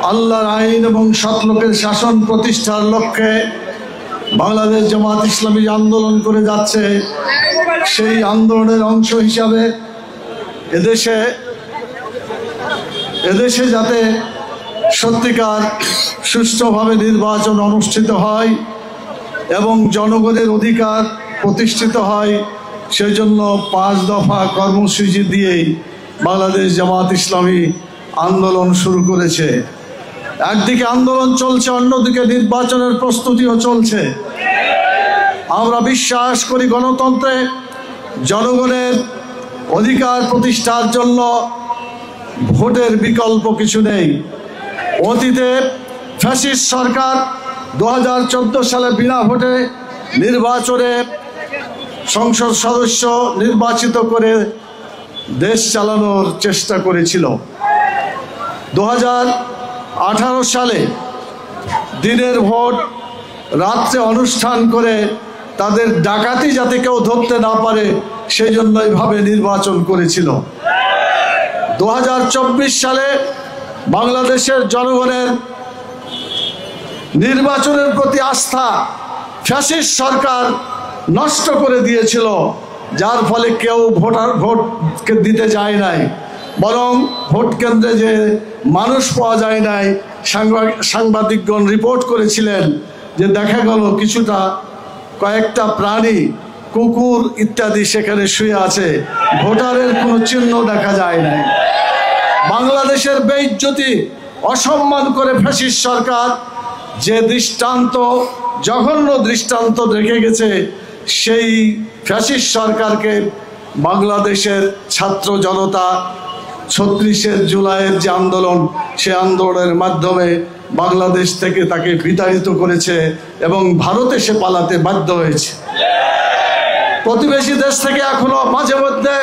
আল্লাহর আইন এবং সৎলোকের শাসন প্রতিষ্ঠার লক্ষ্যে বাংলাদেশ জামাত ইসলামী আন্দোলন করে যাচ্ছে। সেই আন্দোলনের অংশ হিসাবে এদেশে যাতে সত্যিকার সুষ্ঠুভাবে নির্বাচন অনুষ্ঠিত হয় এবং জনগণের অধিকার প্রতিষ্ঠিত হয়, সেজন্য 5 দফা কর্মসূচি দিয়েই বাংলাদেশ জামাত ইসলামী আন্দোলন শুরু করেছে। একদিকে আন্দোলন চলছে, অন্যদিকে নির্বাচনের প্রস্তুতিও চলছে। আমরা বিশ্বাস করি গণতন্ত্রে জনগণের অধিকার প্রতিষ্ঠার জন্য ভোটের বিকল্প কিছু নেই। অতীতে ফ্যাসিস্ট সরকার 2014 সালে বিনা ভোটে নির্বাচনে সংসদ সদস্য নির্বাচিত করে দেশ চালানোর চেষ্টা করেছিল। 2018 সালে দিনের ভোট রাত্রে অনুষ্ঠান করে তাদের ডাকাতি যাতে কেউ ধরতে না পারে সেই জন্য এইভাবে নির্বাচন করেছিল। 2024 সালে বাংলাদেশের জনগণের নির্বাচনের প্রতি আস্থা ফ্যাসিস্ট সরকার নষ্ট করে দিয়েছিল, যার ফলে কেউ ভোট দিতে যায় নাই, বরং ভোট কেন্দ্রে যে মানুষ পাওয়া যায় নাই। সাংবাদিকগণ রিপোর্ট করেছিলেন যে দেখা গেল কয়েকটা প্রাণী, কুকুর ইত্যাদি সেখানে শুয়ে আছে, ভোটারের কোনো চিহ্ন দেখা যায় নাই। বাংলাদেশের বেইজ্জতি অসম্মান করে ফ্যাসিস্ট সরকার যে দৃষ্টান্ত, জঘন্য দৃষ্টান্ত রেখে গেছে, সেই ফ্যাসিস্ট সরকারকে বাংলাদেশের ছাত্র জনতা 36 জুলাইয়ের যে আন্দোলন, সে আন্দোলনের মাধ্যমে বাংলাদেশ থেকে তাকে বিতাড়িত করেছে এবং ভারতে সে পালাতে বাধ্য হয়েছে। প্রতিবেশী দেশ থেকে এখনো মাঝে মধ্যে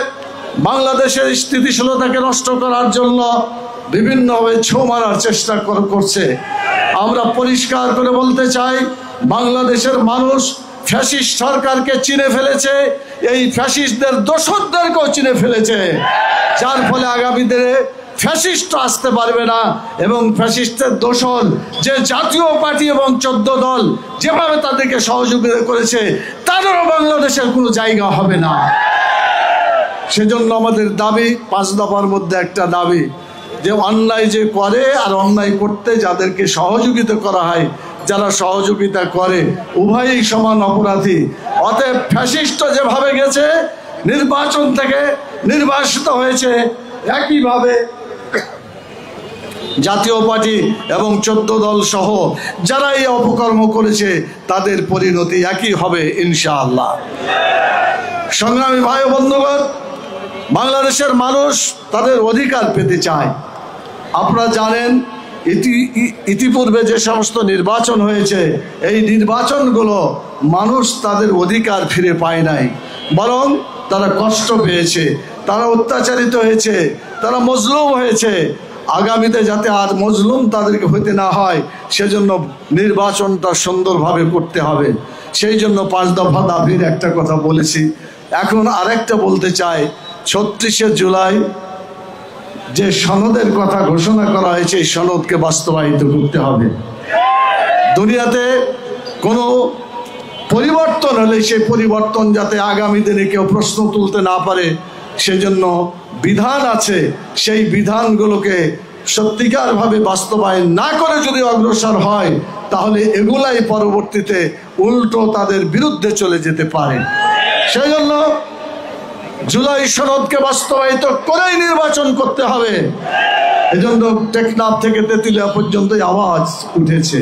বাংলাদেশের স্থিতিশীলতাকে নষ্ট করার জন্য বিভিন্নভাবে ছো মারার চেষ্টা করছে। আমরা পরিষ্কার করে বলতে চাই, বাংলাদেশের মানুষ ফ্যাসিস্ট সরকারকে চিনে ফেলেছে, এই ফ্যাসিস্টদের দোসরদেরকেও চিনে ফেলেছে, যার ফলে আগামী দিনে ফ্যাসিস্ট আসতে পারবে না এবং ফ্যাসিস্টের দোসর যে জাতীয় পার্টি এবং 14 দল যেভাবে তাদেরকে সহযোগিতা করেছে, তাদেরও বাংলাদেশের কোনো জায়গা হবে না। সেজন্য আমাদের দাবি, 5 দফার মধ্যে একটা দাবি, যে অন্যায় যে করে আর অন্যায় করতে যাদেরকে সহযোগিতা করা হয়, যারা সহযোগিতা করে উভয়ই সমান অপরাধী। অতএব ফ্যাসিস্ট যেভাবে গেছে, নির্বাচন থেকে নির্বাসিত হয়েছে, একইভাবে জাতীয় পার্টি এবং 14 দল সহ যারা এই অপকর্ম করেছে তাদের পরিণতি একই হবে ইনশাআল্লাহ। সংগ্রামী ভাই ও বন্ধুগণ, বাংলাদেশের মানুষ তাদের অধিকার পেতে চায়। আপনারা জানেন ইতিপূর্বে যে সমস্ত নির্বাচন হয়েছে, এই নির্বাচনগুলো মানুষ তাদের অধিকার ফিরে পায় নাই, বরং তারা কষ্ট পেয়েছে, তারা অত্যাচারিত হয়েছে, তারা মজলুম হয়েছে। আগামীতে যাতে আর মজলুম তাদেরকে হইতে না হয়, সেজন্য নির্বাচনটা সুন্দরভাবে করতে হবে। সেই জন্য 5 দফা দাবির একটা কথা বলেছি। এখন আরেকটা বলতে চাই, 36 জুলাই যে সনদের কথা ঘোষণা করা হয়েছে, এই সনদকে বাস্তবায়িত করতে হবে। দুনিয়াতে কোনো পরিবর্তন হলে সেই পরিবর্তন যাতে আগামী দিনে কেউ প্রশ্ন তুলতে না পারে, সেজন্য বিধান আছে, সেই বিধানগুলোকে সত্যিকারভাবে বাস্তবায়ন না করে যদি অগ্রসর হয়, তাহলে এগুলাই পরবর্তীতে উল্টো তাদের বিরুদ্ধে চলে যেতে পারে। সেই জন্য জুলাই সনদকে বাস্তবায়িত করেই নির্বাচন করতে হবে। এজন্য টেকনাফ থেকে তেঁতুলিয়া পর্যন্ত আওয়াজ উঠেছে।